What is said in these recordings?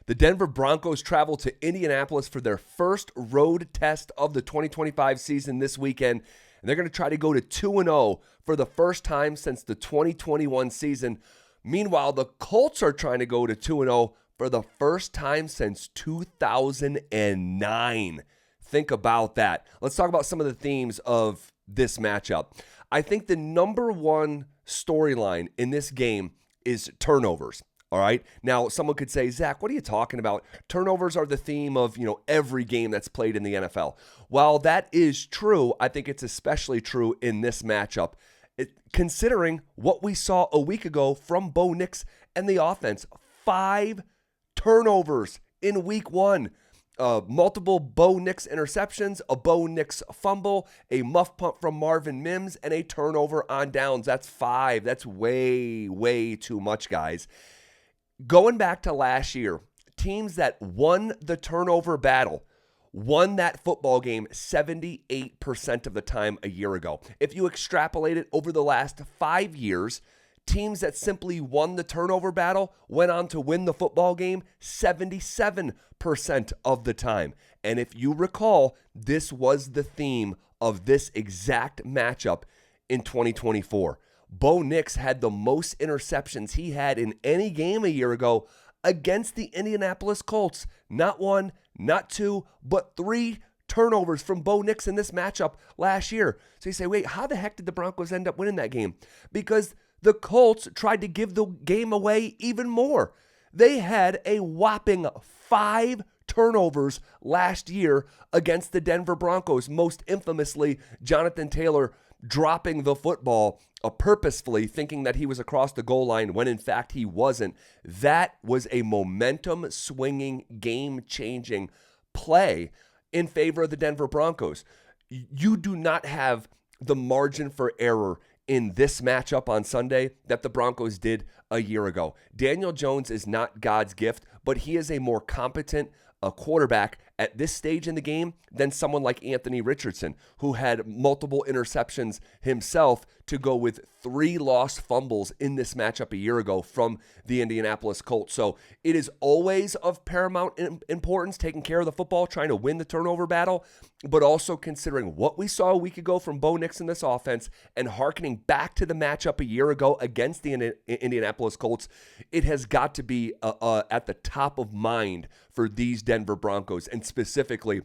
The Denver Broncos travel to Indianapolis for their first road test of the 2025 season this weekend, and they're going to try to go to 2-0 for the first time since the 2021 season. Meanwhile, the Colts are trying to go to 2-0 for the first time since 2009. Think about that. Let's talk about some of the themes of this matchup. I think the number one storyline in this game is turnovers. All right. Now, someone could say, Zach, what are you talking about? Turnovers are the theme of, every game that's played in the NFL. While that is true, I think it's especially true in this matchup, considering what we saw a week ago from Bo Nix and the offense. 5 turnovers in week 1. Multiple Bo Nix interceptions, a Bo Nix fumble, a muff punt from Marvin Mims, and a turnover on downs. That's 5. That's way, way too much, guys. Going back to last year, teams that won the turnover battle won that football game 78% of the time a year ago. If you extrapolate it over the last 5 years, teams that simply won the turnover battle went on to win the football game 77% of the time. And if you recall, this was the theme of this exact matchup in 2024. Bo Nix had the most interceptions he had in any game a year ago against the Indianapolis Colts. Not 1, not 2, but 3 turnovers from Bo Nix in this matchup last year. So you say, wait, how the heck did the Broncos end up winning that game? Because the Colts tried to give the game away even more. They had a whopping 5 turnovers last year against the Denver Broncos, most infamously Jonathan Taylor dropping the football purposefully, thinking that he was across the goal line when in fact he wasn't. That was a momentum-swinging, game-changing play in favor of the Denver Broncos. You do not have the margin for error in this matchup on Sunday that the Broncos did a year ago. Daniel Jones is not God's gift, but he is a more competent quarterback at this stage in the game than someone like Anthony Richardson, who had multiple interceptions himself to go with 3 lost fumbles in this matchup a year ago from the Indianapolis Colts. So it is always of paramount importance taking care of the football, trying to win the turnover battle, but also considering what we saw a week ago from Bo Nix in this offense and hearkening back to the matchup a year ago against the Indianapolis Colts. It has got to be at the top of mind for these Denver Broncos, and specifically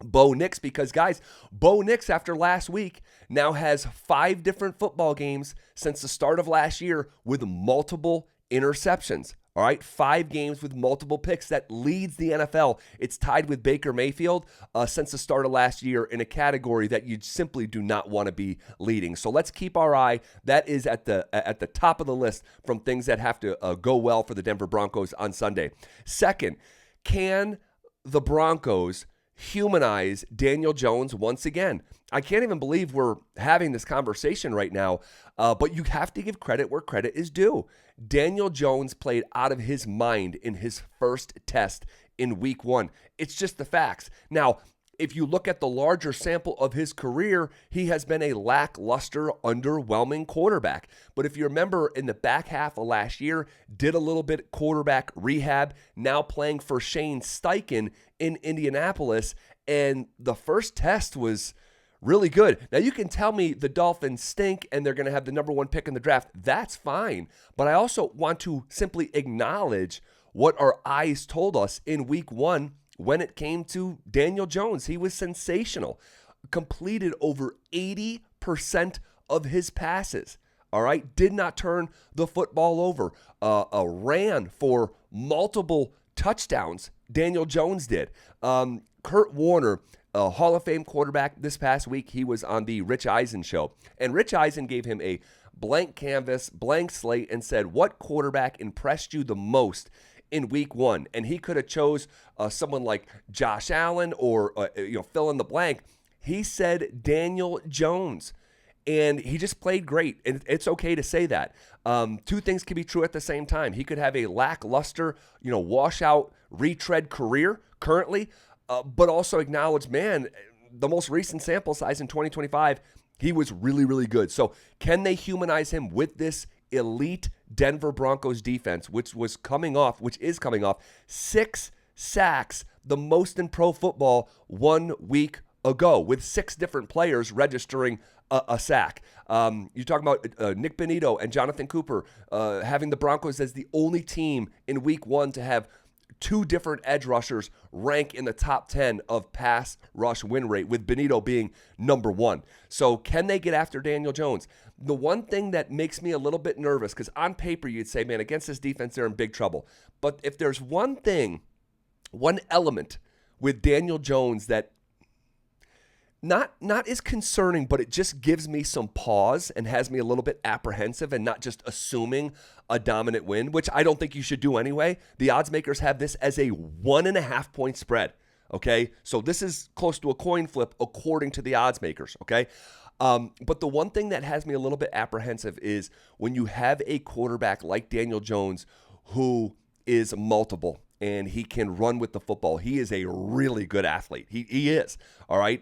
Bo Nix, because guys, Bo Nix after last week now has 5 different football games since the start of last year with multiple interceptions. All right, 5 games with multiple picks. That leads the NFL. It's tied with Baker Mayfield since the start of last year in a category that you simply do not want to be leading. So let's keep our eye. That is at the top of the list from things that have to go well for the Denver Broncos on Sunday. Second, can the Broncos humanize Daniel Jones once again? I can't even believe we're having this conversation right now, but you have to give credit where credit is due. Daniel Jones played out of his mind in his first test in week 1. It's just the facts. Now, if you look at the larger sample of his career, he has been a lackluster, underwhelming quarterback. But if you remember in the back half of last year, did a little bit quarterback rehab, now playing for Shane Steichen in Indianapolis, and the first test was really good. Now, you can tell me the Dolphins stink and they're going to have the number 1 pick in the draft. That's fine. But I also want to simply acknowledge what our eyes told us in week 1 when it came to Daniel Jones. He was sensational. Completed over 80% of his passes. All right. Did not turn the football over. Ran for multiple touchdowns. Daniel Jones did. Kurt Warner, a Hall of Fame quarterback this past week, he was on the Rich Eisen show. And Rich Eisen gave him a blank canvas, blank slate, and said, what quarterback impressed you the most in week 1? And he could have chose someone like Josh Allen or fill in the blank. He said Daniel Jones, and he just played great. And it's okay to say that. 2 things can be true at the same time. He could have a lackluster, washout, retread career currently, but also acknowledge, man, the most recent sample size in 2025, he was really, really good. So can they humanize him with this elite Denver Broncos defense, which is coming off 6 sacks, the most in pro football 1 week ago, with 6 different players registering a sack. You're talking about Nick Bonito and Jonathan Cooper having the Broncos as the only team in week 1 to have 2 different edge rushers rank in the top 10 of pass rush win rate, with Bonito being number 1. So can they get after Daniel Jones? The one thing that makes me a little bit nervous, because on paper you'd say, man, against this defense, they're in big trouble. But if there's one element with Daniel Jones that not is concerning, but it just gives me some pause and has me a little bit apprehensive and not just assuming a dominant win, which I don't think you should do anyway. The odds makers have this as a 1.5 point spread. Okay, so this is close to a coin flip according to the odds makers. Okay, but the one thing that has me a little bit apprehensive is when you have a quarterback like Daniel Jones who is multiple and he can run with the football. He is a really good athlete. He is. All right.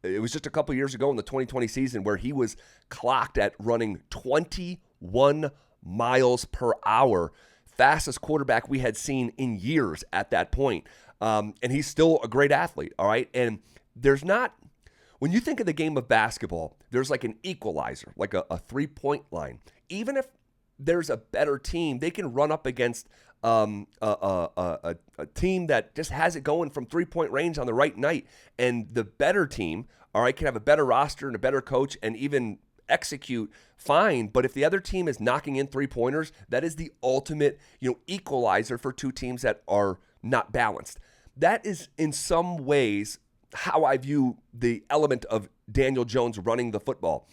It was just a couple years ago in the 2020 season where he was clocked at running 21 miles per hour, fastest quarterback we had seen in years at that point. And he's still a great athlete. All right. And there's not, when you think of the game of basketball, there's like an equalizer, like a 3-point line. Even if there's a better team, they can run up against a team that just has it going from 3-point range on the right night. And the better team, all right, can have a better roster and a better coach and even execute fine. But if the other team is knocking in 3-pointers, that is the ultimate, equalizer for 2 teams that are not balanced. That is in some ways how I view the element of Daniel Jones running the football.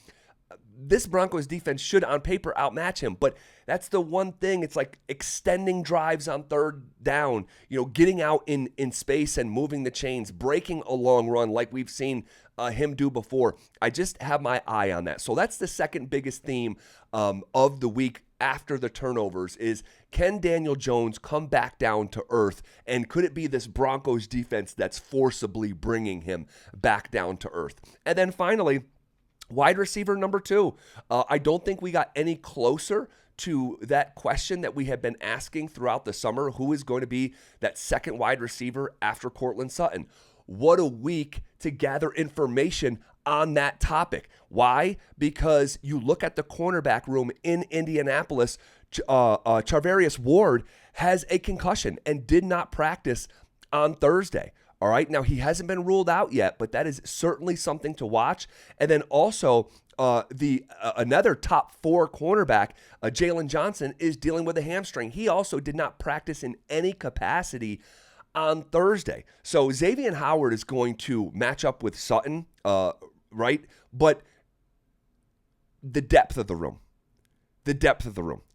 This Broncos defense should, on paper, outmatch him, but that's the one thing. It's like extending drives on 3rd down, getting out in space and moving the chains, breaking a long run like we've seen him do before. I just have my eye on that. So that's the second biggest theme of the week after the turnovers is, can Daniel Jones come back down to earth, and could it be this Broncos defense that's forcibly bringing him back down to earth? And then finally, wide receiver number 2. I don't think we got any closer to that question that we have been asking throughout the summer. Who is going to be that second wide receiver after Courtland Sutton? What a week to gather information on that topic. Why? Because you look at the cornerback room in Indianapolis, Charvarius Ward has a concussion and did not practice on Thursday. All right, now he hasn't been ruled out yet, but that is certainly something to watch. And then also another top 4 cornerback, Jalen Johnson, is dealing with a hamstring. He also did not practice in any capacity on Thursday. So Xavier Howard is going to match up with Sutton, right? But the depth of the room,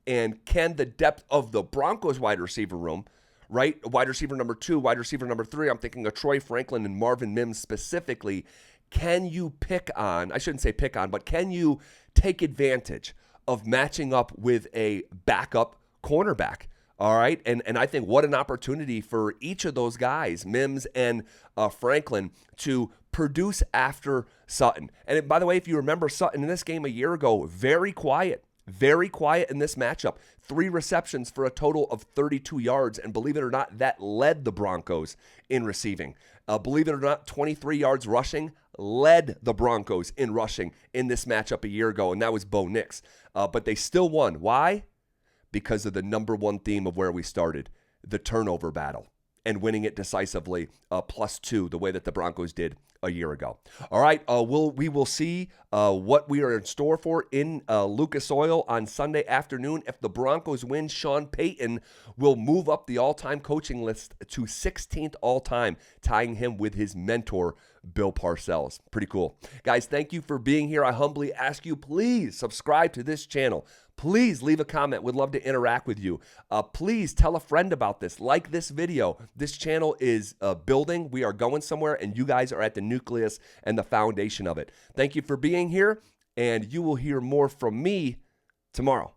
and can the depth of the Broncos wide receiver room, right? Wide receiver number 2, wide receiver number 3, I'm thinking of Troy Franklin and Marvin Mims specifically. Can you but can you take advantage of matching up with a backup cornerback? All right. And I think what an opportunity for each of those guys, Mims and Franklin, to produce after Sutton. And by the way, if you remember Sutton in this game a year ago, very quiet in this matchup. 3 receptions for a total of 32 yards. And believe it or not, that led the Broncos in receiving. Believe it or not, 23 yards rushing led the Broncos in rushing in this matchup a year ago. And that was Bo Nix. But they still won. Why? Because of the number 1 theme of where we started, the turnover battle, and winning it decisively, +2, the way that the Broncos did a year ago. All right, we will see what we are in store for in Lucas Oil on Sunday afternoon. If the Broncos win, Sean Payton will move up the all-time coaching list to 16th all-time, tying him with his mentor, Bill Parcells. Pretty cool. Guys, thank you for being here. I humbly ask you, please subscribe to this channel. Please leave a comment. We'd love to interact with you. Please tell a friend about this. Like this video. This channel is building. We are going somewhere, and you guys are at the nucleus and the foundation of it. Thank you for being here, and you will hear more from me tomorrow.